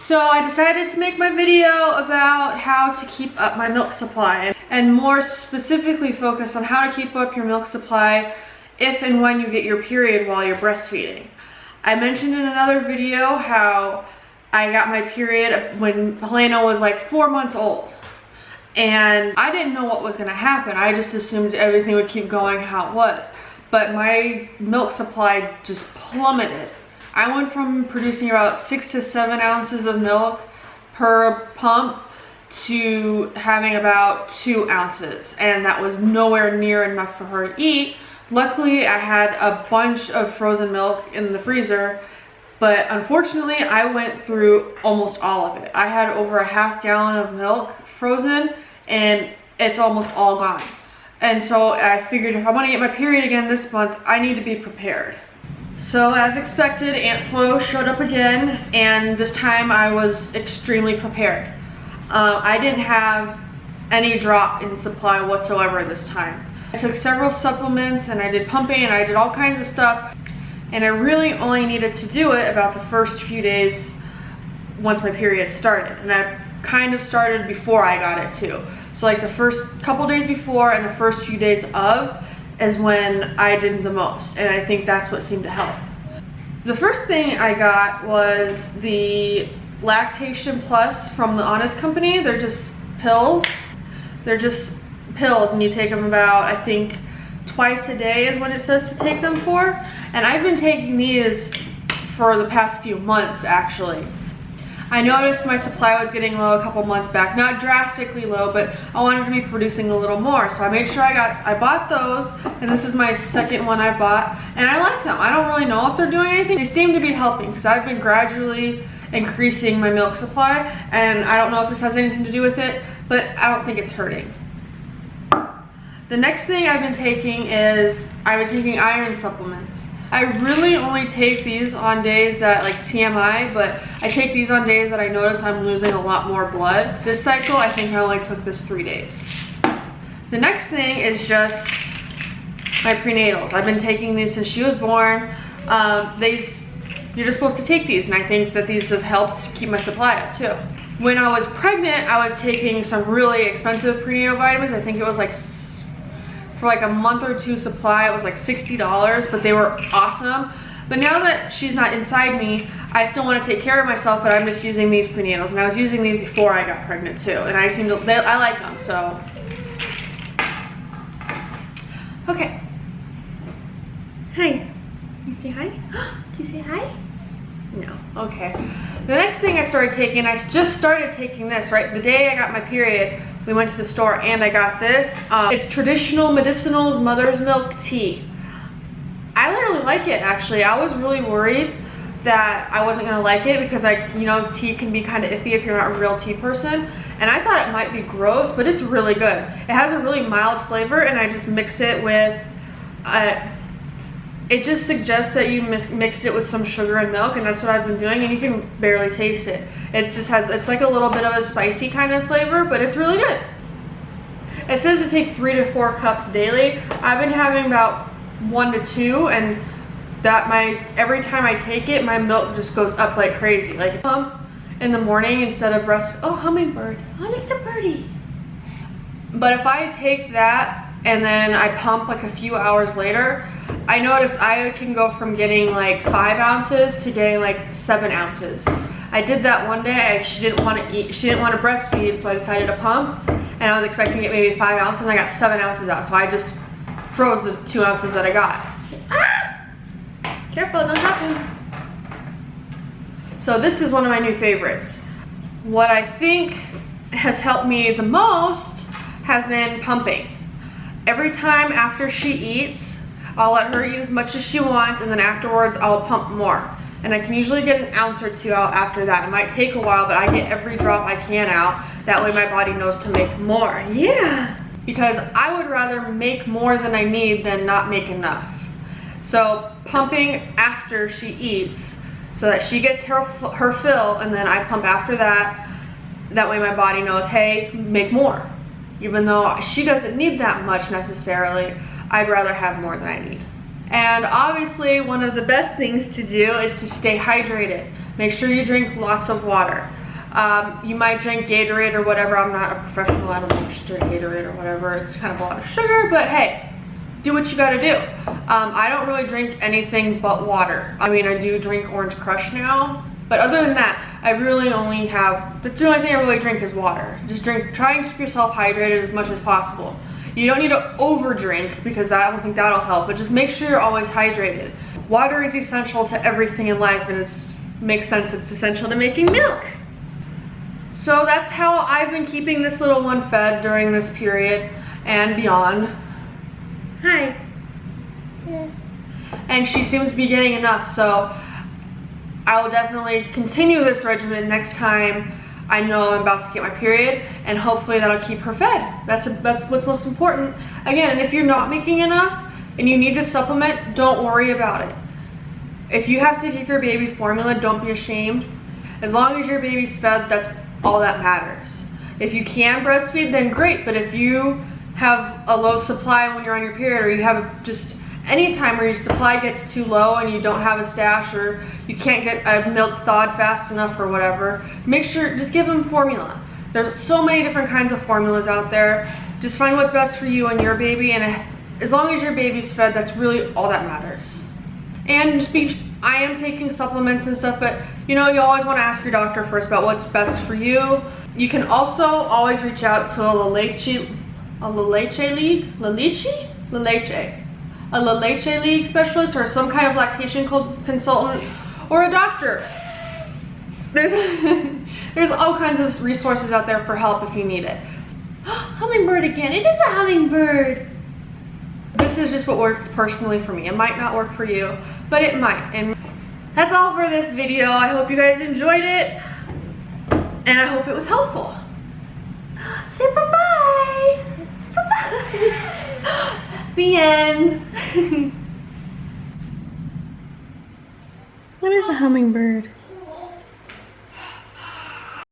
So I decided to make my video about how to keep up my milk supply, and more specifically focus on how to keep up your milk supply if and when you get your period while you're breastfeeding. I mentioned in another video how I got my period when Helena was like 4 months old. And I didn't know what was gonna happen. I just assumed everything would keep going how it was. But my milk supply just plummeted. I went from producing about 6 to 7 ounces of milk per pump to having about 2 ounces. And that was nowhere near enough for her to eat. Luckily, I had a bunch of frozen milk in the freezer, but unfortunately, I went through almost all of it. I had over a half gallon of milk frozen, and it's almost all gone. And so I figured if I want to get my period again this month, I need to be prepared. So as expected, Aunt Flo showed up again, and this time I was extremely prepared. I didn't have any drop in supply whatsoever this time. I took several supplements and I did pumping and I did all kinds of stuff, and I really only needed to do it about the first few days once my period started. And I kind of started before I got it too. So like the first couple days before and the first few days of is when I did the most, and I think that's what seemed to help. The first thing I got was the Lactation Plus from the Honest Company. They're just pills. They're just pills, and you take them about, I think, twice a day is what it says to take them for. And I've been taking these for the past few months actually. I noticed my supply was getting low a couple months back, not drastically low, but I wanted to be producing a little more. So I made sure I bought those, and this is my second one I bought, and I like them. I don't really know if they're doing anything. They seem to be helping because I've been gradually increasing my milk supply, and I don't know if this has anything to do with it, but I don't think it's hurting. The next thing I've been taking is I've been taking iron supplements. I really only take these on days that, like TMI, but I take these on days that I notice I'm losing a lot more blood. This cycle, I think I only took this 3 days. The next thing is just my prenatals. I've been taking these since she was born. You're just supposed to take these, and I think that these have helped keep my supply up too. When I was pregnant, I was taking some really expensive prenatal vitamins. I think it was like, for like a month or two supply, it was like $60, but they were awesome. But now that she's not inside me, I still want to take care of myself, but I'm just using these prenatals, and I was using these before I got pregnant too, and I like them, so. Okay. Hi. You say hi? Do you say hi? No. Okay. The next thing I started taking, I just started taking this, right? The day I got my period, we went to the store and I got this. It's Traditional Medicinals Mother's Milk Tea. I really like it actually. I was really worried that I wasn't gonna like it because tea can be kind of iffy if you're not a real tea person. And I thought it might be gross, but it's really good. It has a really mild flavor, and I just mix it with, it just suggests that you mix it with some sugar and milk, and that's what I've been doing, and you can barely taste it. It just has, it's like a little bit of a spicy kind of flavor, but it's really good. It says to take 3 to 4 cups daily. I've been having about 1 to 2, and every time I take it, my milk just goes up like crazy. Like pump in the morning instead of oh, hummingbird. Oh, look at the birdie. But if I take that and then I pump like a few hours later, I noticed I can go from getting like 5 ounces to getting like 7 ounces. I did that one day. She didn't want to eat, she didn't want to breastfeed, so I decided to pump, and I was expecting to get maybe 5 ounces, and I got 7 ounces out, so I just froze the 2 ounces that I got. Ah! Careful, don't drop him. So this is one of my new favorites. What I think has helped me the most has been pumping. Every time after she eats, I'll let her eat as much as she wants, and then afterwards I'll pump more. And I can usually get an ounce or 2 out after that. It might take a while, but I get every drop I can out. That way my body knows to make more. Yeah! Because I would rather make more than I need than not make enough. So pumping after she eats so that she gets her fill, and then I pump after that. That way my body knows, hey, make more. Even though she doesn't need that much necessarily, I'd rather have more than I need. And obviously one of the best things to do is to stay hydrated. Make sure you drink lots of water. You might drink Gatorade or whatever. I'm not a professional, I don't know if you should drink Gatorade or whatever. It's kind of a lot of sugar, but hey, do what you gotta do. I don't really drink anything but water. I mean, I do drink Orange Crush now, but other than that, I really only have, that's the only thing I really drink is water. Just try and keep yourself hydrated as much as possible. You don't need to over drink because I don't think that'll help, but just make sure you're always hydrated. Water is essential to everything in life, and makes sense it's essential to making milk. So that's how I've been keeping this little one fed during this period and beyond. Hi. Yeah. And she seems to be getting enough, so I will definitely continue this regimen next time I know I'm about to get my period, and hopefully that'll keep her fed. That's what's most important. Again, if you're not making enough and you need to supplement, don't worry about it. If you have to give your baby formula, don't be ashamed. As long as your baby's fed, that's all that matters. If you can breastfeed, then great, but if you have a low supply when you're on your period, or you have just any time where your supply gets too low and you don't have a stash, or you can't get a milk thawed fast enough or whatever, make sure, just give them formula. There's so many different kinds of formulas out there. Just find what's best for you and your baby, and as long as your baby's fed, that's really all that matters. And I am taking supplements and stuff, but you know, you always want to ask your doctor first about what's best for you. You can also always reach out to a La Leche League specialist, or some kind of lactation consultant, or a doctor. There's all kinds of resources out there for help if you need it. Hummingbird again. It is a hummingbird. This is just what worked personally for me. It might not work for you, but it might. And that's all for this video. I hope you guys enjoyed it, and I hope it was helpful. Say bye-bye. Bye-bye. The end. What is a hummingbird?